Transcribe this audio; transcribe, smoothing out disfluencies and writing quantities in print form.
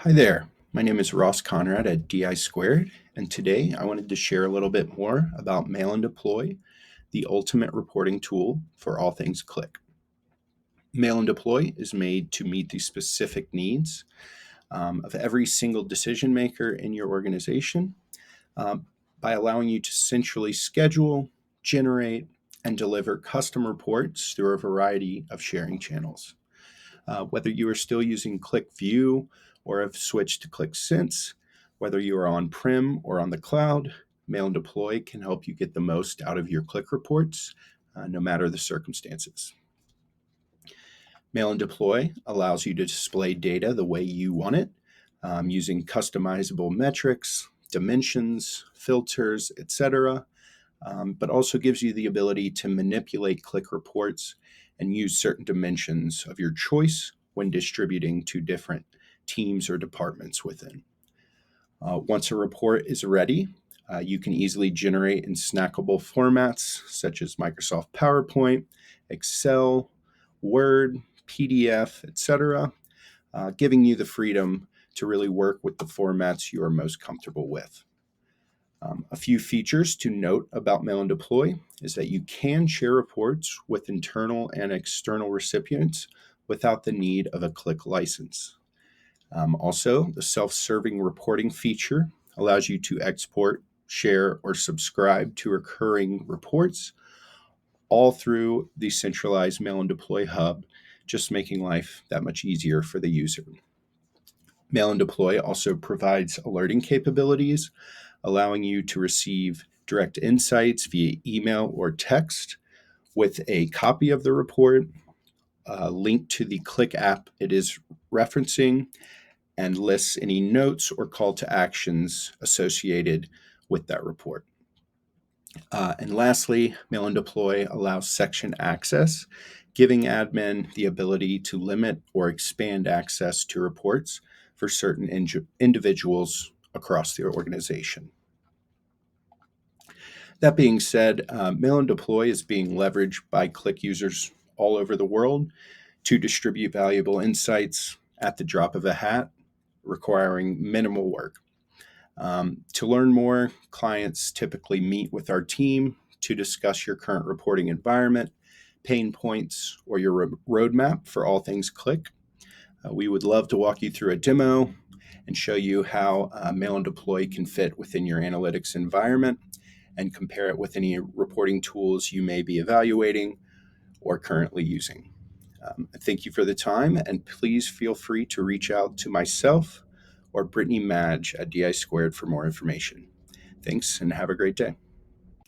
Hi there. My name is Ross Conrad at DI Squared, and today I wanted to share a little bit more about Mail and Deploy, the ultimate reporting tool for all things Qlik. Mail and Deploy is made to meet the specific needs of every single decision maker in your organization um, by allowing you to centrally schedule, generate, and deliver custom reports through a variety of sharing channels. Whether you are still using Qlik View or have switched to Qlik Sense, whether you are on-prem or on the cloud, Mail and Deploy can help you get the most out of your Qlik reports, no matter the circumstances. Mail and Deploy allows you to display data the way you want it, using customizable metrics, dimensions, filters, etc., but also gives you the ability to manipulate Qlik reports and use certain dimensions of your choice when distributing to different teams or departments within. Once a report is ready, you can easily generate in snackable formats such as Microsoft PowerPoint, Excel, Word, PDF, etc., giving you the freedom to really work with the formats you are most comfortable with. A few features to note about Mail and Deploy is that you can share reports with internal and external recipients without the need of a Qlik license. Also, the self-serving reporting feature allows you to export, share, or subscribe to recurring reports all through the centralized Mail and Deploy hub, just making life that much easier for the user. Mail and Deploy also provides alerting capabilities, allowing you to receive direct insights via email or text with a copy of the report, a link to the Qlik app it is referencing, and lists any notes or call to actions associated with that report. And lastly, Mail and Deploy allows section access, giving admin the ability to limit or expand access to reports for certain individuals across the organization. That being said, Mail and Deploy is being leveraged by Qlik users all over the world to distribute valuable insights at the drop of a hat, requiring minimal work. To learn more, clients typically meet with our team to discuss your current reporting environment, pain points, or your roadmap for all things Qlik. We would love to walk you through a demo and show you how Mail and Deploy can fit within your analytics environment and compare it with any reporting tools you may be evaluating or currently using. Thank you for the time, and please feel free to reach out to myself or Brittany Madge at DI Squared for more information. Thanks, and have a great day.